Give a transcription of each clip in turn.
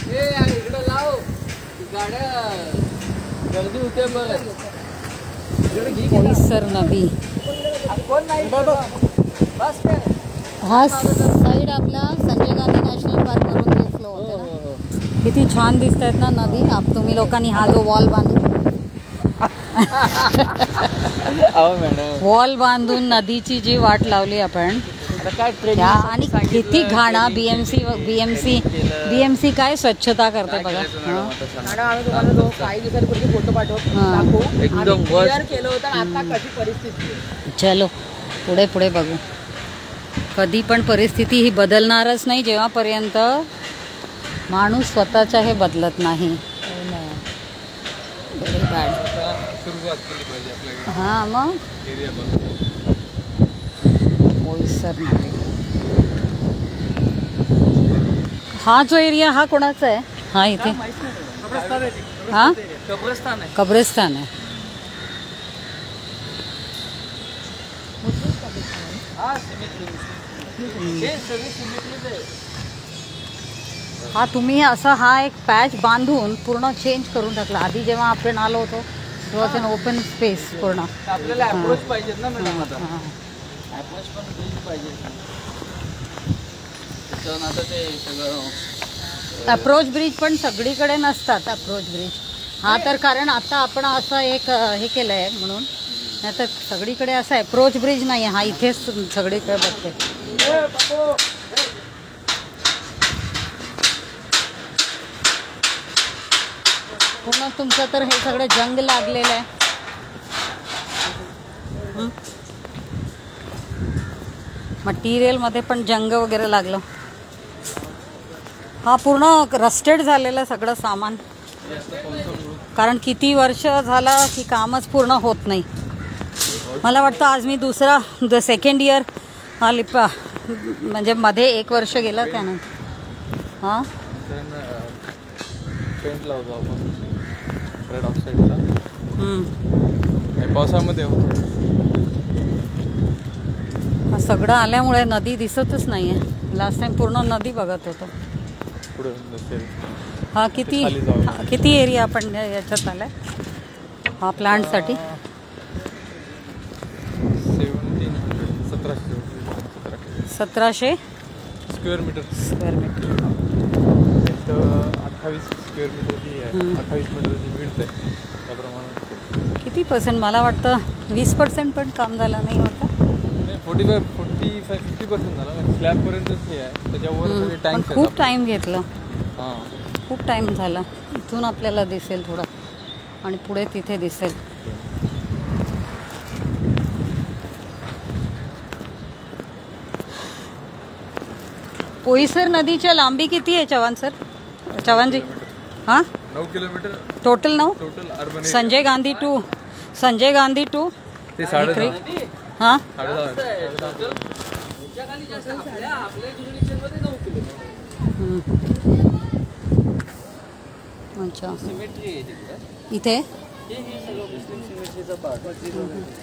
इकडे लाव गाड्या गर्दी होते बघ. पोईसर नदी हा साईड आपला संजय गांधी नॅशनल पार्क वरून फ्लो होते ना. किती छान दिसत आहेत ना नदी. तुम्ही लोकांनी हा जो वॉल बांधून वॉल बांधून नदीची जी वाट लावली आपण आणि किती घाणा. बीएमसी काय स्वच्छता करते बघा. फोटो पाठवू एकदम केलं होतं. आता कशी परिस्थिती. चलो पुढे पुढे बघू. कधी पण परिस्थिती ही बदलणारच नाही जेव्हापर्यंत माणूस स्वतःच्या हे बदलत नाही. हा मग पोईसर नदी. हा जो एरिया हा कोणाचा आहे. हा इथे हा कब्रिस्तान आहे. हा तुम्ही असा हा एक पॅच बांधून पूर्ण चेंज करून टाकला. आधी जेव्हा आपण आलो होतो तेव्हा ते ओपन स्पेस पूर्ण. आपल्याला अप्रोच पाहिजे ना मॅडम. आता अप्रोच पण पाहिजे. आता ते सगळं अप्रोच ब्रिज पण सगळीकडे नसतात. अप्रोच ब्रिज हा तर कारण आता आपण असं एक हे केलं आहे म्हणून. नाही तर सगळीकडे असं अप्रोच ब्रिज नाही. हा इथेच सगळीकडे बघते. पूर्ण तुमचं तर हे सगळं जंग लागलेलं आहे. मटेरियल मध्ये पण जंग वगैरे लागलं. हा पूर्ण रस्टेड झालेलं सगळं सामान. कारण किती वर्ष झालं की कामच पूर्ण होत नाही. मला वाटतं आज मी दुसरा सेकंड इयर हा लिपा म्हणजे मध्ये 1 वर्ष गेलं त्यानं. हां पेंट लावतो आपण रेड ऑक्साईडला. पावसामध्ये हा सगळं आल्यामुळे नदी दिसतच नाही आहे. लास्ट टाइम पूर्ण नदी बघत होतो. हा किती एरिया आपण याच्यात आलाय हा प्लांटसाठी. 1700 स्क्वेअर मीटर. 28 स्क्वेअर मीटरची आहे. 28 मीटरची विड्थ आहे. त्याप्रमाणे किती % मला वाटतं 20% पण काम झालं नाही वाटतं. 45-50% झालं. स्लॅबपर्यंतच हे आहे. त्याच्यावर टँक खूप टाईम घेतलं. हां खूप टाईम झाला. इथून आपल्याला दिसेल थोडं आणि पुढे तिथे दिसेल. पोईसर नदीच्या लांबी किती आहे चव्हाणजी? हां 9 kilometre total. 9 total. Sanjay Gandhi to ते 6.5. हां अच्छा. इथे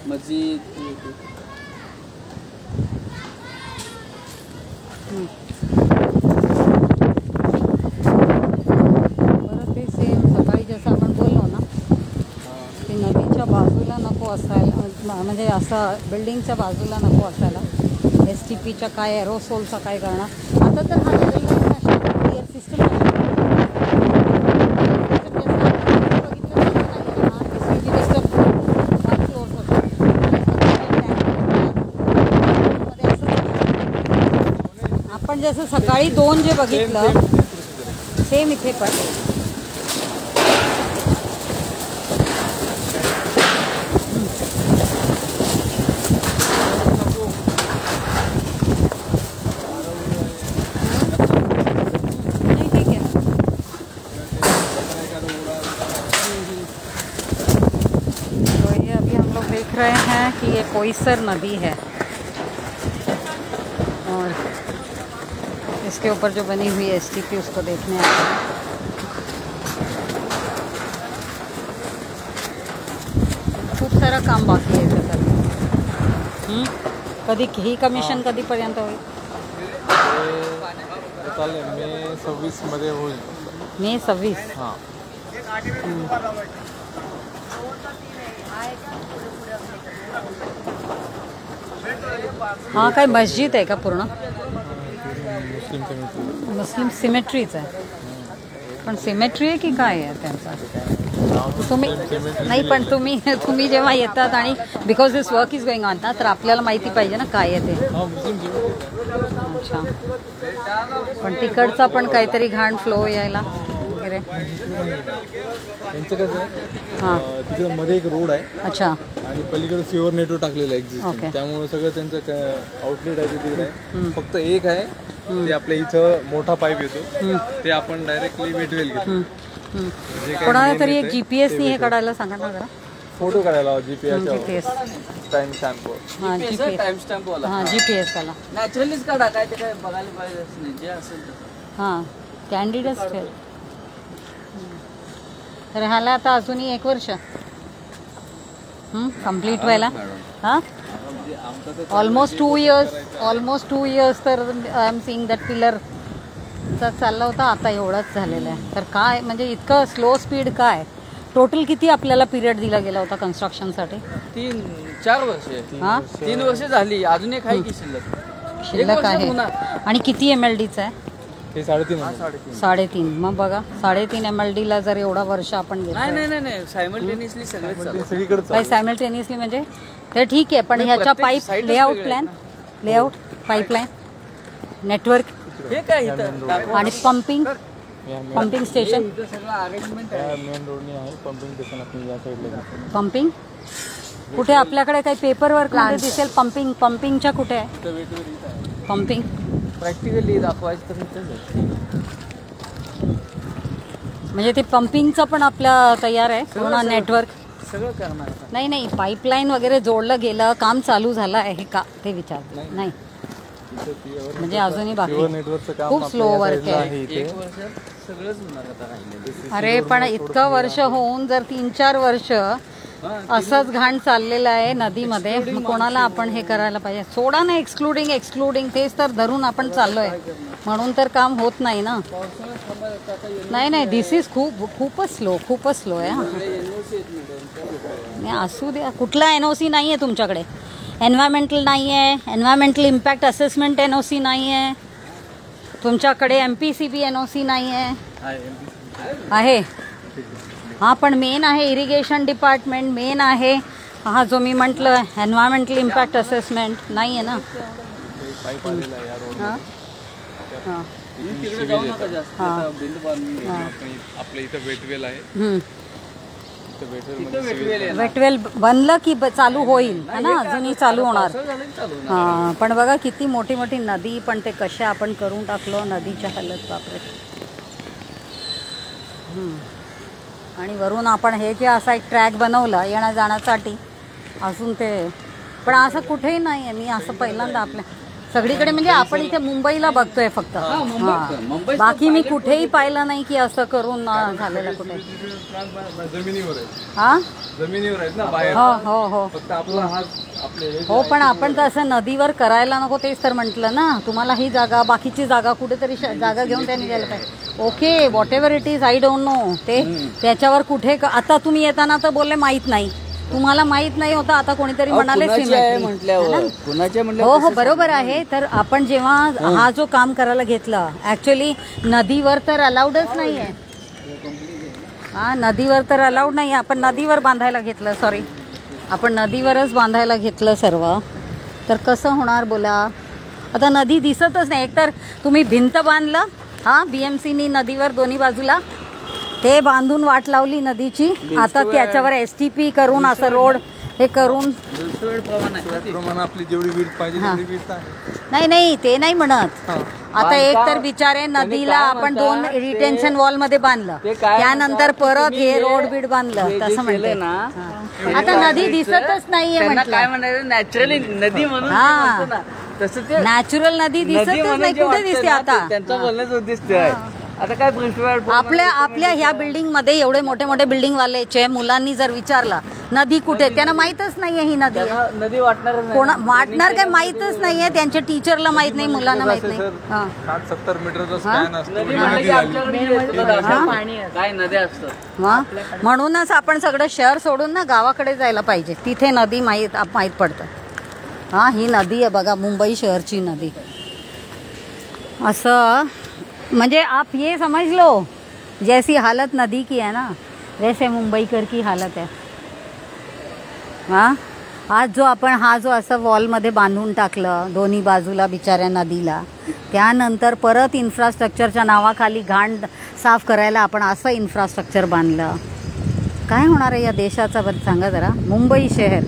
मस्जिद बरं ते सेम सकाळी जसं आपण बोललो ना की नदीच्या बाजूला नको असायला. म्हणजे असं बिल्डिंगच्या बाजूला नको असायला. STPच्या काय एरोसोलचा काय करणार. आता तर हा क्लिअर सिस्टम आपण जसं सकाळी 2 जे बघितलं सेम इथे पण. देख रहे हैं कि ये पोईसर नदी है और इसके ऊपर जो बनी हुई STP उसको देखने आते हैं. खूप सारा काम बाकी आहे त्याच्यात. कधी ही कमिशन कधीपर्यंत होईल? चालेल. मे 26 मध्ये होईल. मे 26. हां हा काय मस्जिद आहे का पूर्ण? मुस्लिम कम्युनिटी मुस्लिम सिमेट्रीच आहे. पण सिमेट्री आहे की काय आहे त्यांचा? तुम्ही नाही पण तुम्ही जेव्हा येतात आणि because this work is going on ना, तर आपल्याला माहिती पाहिजे ना काय आहे ते. हां मुस्लिम अच्छा. पण तिकडचा पण काहीतरी घाण फ्लो यायला वगैरे. त्यांचं कसं हां आहे तिकडे मध्ये एक रोड आहे अच्छा आणि पलीकडे सीवर नेटवर्क टाकलेलं आहे Okay. एक्झिस्टिंग, त्यामुळे सगळं त्यांचं आउटलेट आहे ते तिकडे आहे. फक्त एक आहे ते आपल्या इथं मोठा पाईप येतो ते आपण डायरेक्टली वेटवेल घेतो. जे काय कोणाला main तरी एक येतंय, GPS नी हे काढायला सांगा ना जरा. फोटो काढायला जीपीएस GPS. टाइम स्टॅम्प हां GPS. टाइम स्टॅम्प वाला हां GPS वाला. नॅचरलीच काढा, काय ते काय बघायला पाहिजे नाही, जे असेल ते. हां कॅन्डिडच ठेव. तर ह्याला आता अजूनही 1 वर्ष कम्प्लीट व्हायला. हां ऑलमोस्ट 2 इयर्स तर I am seeing that pillar चालला होता, आता एवढंच झालेलं आहे. तर काय म्हणजे इतकं स्लो स्पीड काय? टोटल किती आपल्याला पिरियड दिला गेला होता कन्स्ट्रक्शनसाठी? 3-4 वर्ष. हां 3 वर्ष झाली, अजून एक आहे की शिल्लक. शिल्लक आहे. आणि किती MLDचं आहे? हे 3.5 3.5. मग बघा 3.5 MLDला जर एवढा वर्ष आपण नाही नाही नाही सायमल्टेनियसली सगळेच चालू. सगळीकडे काही सायमल्टेनियसली म्हणजे ते ठीक आहे, पण ह्याच्या pipe layout plan layout pipeline network हे काय इथं दाखवा. आणि पंपिंग स्टेशन. इथं सगळं अरेंजमेंट आहे. मेन रोडनी आहे पंपिंग स्टेशन आपण या साईडला. पंपिंग कुठे आपल्याकडे काही पेपर वर्क कुठे दिसेल? पंपिंगच्या कुठे आहे पंपिंग? प्रॅक्टिकली दाखवायचं तर इथंच आहे. म्हणजे ते पंपिंगचं पण आपल्या तयार आहे पूर्ण नेटवर्क? सगळं करणार. नाही पाईपलाईन वगैरे जोडलं गेलं, काम चालू झालं आहे का ते विचारते. नाही म्हणजे अजूनही बाकी नेटवर्कचं काम खूप स्लो वर्क आहे. 1 वर्षात सगळंच होणार आता राहिलेलं. अरे पण इतकं वर्ष होऊन जर 3-4 वर्ष असंच घाण चाललेलं आहे नदीमध्ये, मग कोणाला आपण हे करायला पाहिजे? सोडा ना एक्सक्लुडिंग तेच तर धरून आपण चाललोय, म्हणून तर काम होत नाही ना. नाही दिस इज खूपच स्लो आहे. असू द्या. कुठला NOC नाही आहे तुमच्याकडे? एन्व्हायरमेंटल नाही आहे, एन्व्हायरमेंटल इम्पॅक्ट असेसमेंट NOC नाही आहे तुमच्याकडे, MPCB NOC नाही आहे. हां पण मेन आहे इरिगेशन डिपार्टमेंट, मेन आहे हा जो मी म्हटलं एन्व्हायरमेंटल इम्पॅक्ट असेसमेंट नाही आहे ना. हां हां तिकडे जाऊ नका जास्त. आता बिल बांधून घ्या. आपल्या इथं वेटवेल आहे. वेटवेल बनलं की चालू होईल है ना, अजूनही चालू होणार. हां पण बघा किती मोठी नदी, पण ते कसे आपण करून टाकलो नदीच्या हालत बापरे. आणि वरून आपण हे जे असा एक ट्रॅक बनवला येण्या जाण्यासाठी अजून ते, पण असं कुठेही नाही आहे. मी असं पहिल्यांदा आपल्या सगळीकडे म्हणजे आपण इथे मुंबईला बघतोय फक्त. हां बाकी मी कुठेही पाहिलं नाही की असं करून झालेलं कुठे. जमिनीवर आहे. हां जमिनीवर आहेत ना बाहेर. हो फक्त आपला हा आपले हो पण आपण तर असं नदीवर करायला नको, तेच तर म्हटलं ना तुम्हाला. ही जागा बाकीची जागा कुठेतरी जागा घेऊन त्यांनी गेलं पाहिजे. Okay what ever it is, I don't know. ते त्याच्यावर कुठे आता तुम्ही येताना तर बोलले माहीत नाही, तुम्हाला माहित नाही होतं. आता कोणीतरी म्हणाले हो बरोबर आहे. तर आपण जेव्हा हा जो काम करायला घेतला ऍक्च्युली नदीवर तर अलाउडच नाही आहे. हां नदीवर तर अलाउड नाही. आपण नदीवर बांधायला घेतलं, सॉरी आपण नदीवरच बांधायला घेतलं सर्व. तर कसं होणार बोला? आता नदी दिसतच नाही. एकतर तुम्ही भिंत बांधलं हां BMCनी नदीवर दोन्ही बाजूला ते बांधून वाट लावली नदीची. आता त्याच्यावर STP करून असं रोड हे करून प्रमाण आपली जेवढी वीट पाहिजे तेवढी वीट आहे. नाही ते नाही म्हणत. आता एक तर बिचारे नदीला आपण 2 रिटेन्शन वॉल मध्ये बांधलं, त्यानंतर परत हे रोड बीड बांधलं, तसं म्हणते ना. आता नदी दिसतच नाहीये म्हटलं. काय म्हणायचं नॅचरली नदी म्हणून हां तसं ते नॅचरल नदी दिसतच नाही. कुठे दिसते आता? त्यांचं बोलण्याचं उद्दिष्ट आहे. आता काय आपल्या ह्या बिल्डिंग मध्ये एवढे मोठे बिल्डिंग वालेचे मुलांनी जर विचारलं नदी कुठे, त्यांना माहीतच नाहीये ही नदी आहे. त्यांना नदी वाटणार कोणा वाटणार काय माहीतच नाहीये, त्यांच्या टीचरला माहित नाही, मुलांना माहित नाही. हा 60-70 मीटरचा स्पॅन असतो. नदी म्हणलं की आमच्याकडे पाणी आहे, काय नद्या असतात. म्हणूनच आपण सगळं शहर सोडून ना गावाकडे जायला पाहिजे, तिथे नदी माहीत पडतं. हा ही नदी आहे बघा, मुंबई शहरची नदी. असं म्हणजे आप ये समझ लो, जैसी हालत नदी की है ना, वैसे मुंबईकर की हालत है. हाँ आज जो आपण हा जो असं वॉलमध्ये बांधून टाकलं दोन्ही बाजूला बिचाऱ्या नदीला, त्यानंतर परत इन्फ्रास्ट्रक्चरच्या नावाखाली घाण साफ करायला आपण असं इन्फ्रास्ट्रक्चर बांधलं, काय होणार आहे या देशाचा बरं सांगा जरा. मुंबई शहर,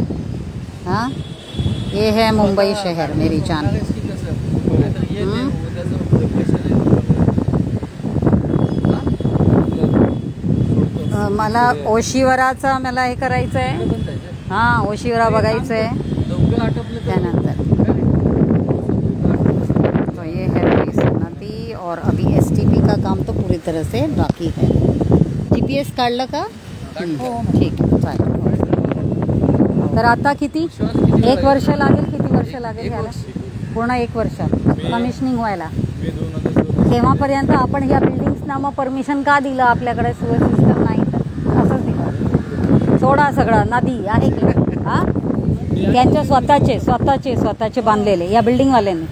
हाँ ये है मुंबई शहर मेरी जान. मला ओशिवराचं मला हे करायचं आहे. हाँ ओशिवरा बघायचं आहे. त्यानंतर तो ये है इस नदी. और अभी एसटीपी का काम तो पूरी तरह से बाकी है. जीपीएस काढलं का? ठीक आहे चालेल. तर आता किती 1 वर्ष लागेल, किती वर्ष लागेल याला? पूर्ण 1 वर्ष कमिशनिंग व्हायला. तेव्हापर्यंत आपण ह्या बिल्डिंग्सना मग परमिशन का दिलं? आपल्याकडे सुविधा सिस्टम नाही तर असंच दिलं. सोडा सगळं, नदी आहे की हां त्यांच्या स्वतःचे बांधलेले या बिल्डिंगवाल्याने,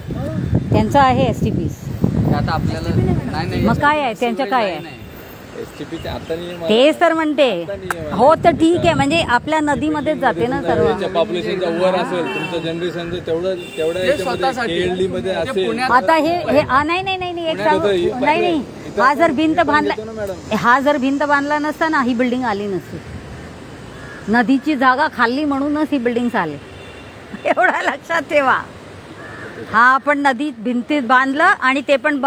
त्यांचं आहे STPs. आता आपल्याला मग काय आहे त्यांचं, काय आहे STPचे आता नियम तेच तर म्हणते. हो तर ठीक आहे, म्हणजे आपल्या नदीमध्येच जाते ना सर्व. पॉप्युलेशनचा वर असेल तुमचं जनरेशनचं तेवढ्या याच्यामध्ये KLD मध्ये असेल. आता हे नाही एक सांगू, नाही हा जर भिंत बांधला नसता ना ही बिल्डिंग आली नसती. नदीची जागा खाल्ली म्हणूनच ही बिल्डिंग आली, एवढा लक्षात ठेवा. हा आपण नदी भिंतीत बांधलं आणि ते पण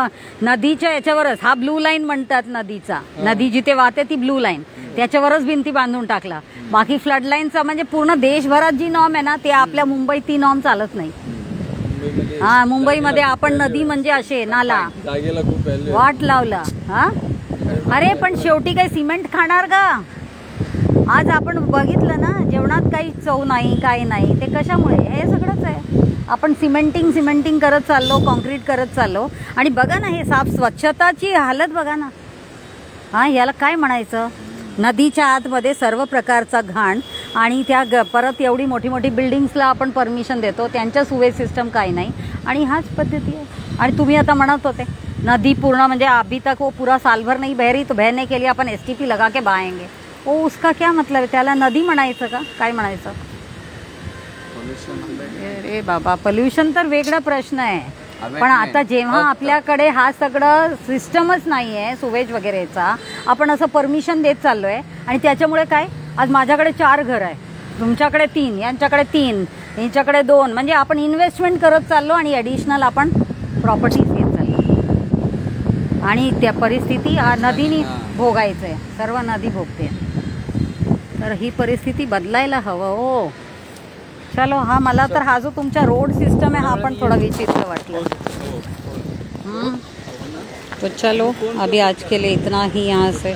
नदीच्या याच्यावरच, हा ब्लू लाईन म्हणतात नदीचा, नदी जिथे वाहते ती ब्लू लाईन, त्याच्यावरच भिंती बांधून टाकला. बाकी फ्लड लाईनचा म्हणजे पूर्ण देशभरात जी नॉर्म आहे ना ते आपल्या मुंबईत ती नॉर्म चालत नाही. हा मुंबईमध्ये आपण नदी म्हणजे असे नाला जागेला खूप व्हॅल्यू वाट लावला. हा अरे पण शेवटी काही सिमेंट खाणार का? आज आपण बघितलं ना जेवणात काही चव नाही, काही नाही, ते कशामुळे? हे सगळंच आहे. आपण सिमेंटिंग करत चाललो, कॉन्क्रीट करत चाललो. आणि बघा ना हे साफ स्वच्छताची हालत बघा ना. हा याला काय म्हणायचं? नदीच्या आतमध्ये सर्व प्रकारचा घाण आणि त्या परत एवढी मोठी मोठी बिल्डिंग्सला आपण परमिशन देतो, त्यांच्या सुवे सिस्टम काही नाही आणि हाच पद्धती आहे. आणि तुम्ही आता म्हणत होते नदी पूर्ण म्हणजे अभी तक वो पूरा साल भर नहीं बह रही तो बहने के लिए अपन STP लगा के बहाएंगे. ओ उसका क्या मतलब है? त्याला नदी म्हणायचं का? काय म्हणायचं? अरे बाबा पोल्युशन तर वेगळा प्रश्न आहे. पण आता जेव्हा आपल्याकडे हा सगळं सिस्टमच नाही आहे सुवेज वगैरेचा, आपण असं परमिशन देत चाललोय आणि त्याच्यामुळे काय? आज माझ्याकडे 4 घर आहे, तुमच्याकडे 3, यांच्याकडे 3, यांच्याकडे 2, म्हणजे आपण इन्व्हेस्टमेंट करत चाललो आणि ॲडिशनल आपण प्रॉपर्टीज घेत चाललो आणि त्या परिस्थिती नदीने भोगायचं आहे, सर्व नदी भोगते. तर ही परिस्थिती बदलायला हवं हो. चलो हा मला तर हा जो तुमचा रोड सिस्टम है हा पण थोड़ा विचित्र वाटला. तो चलो अभी आज के लिए इतना ही यहाँ से.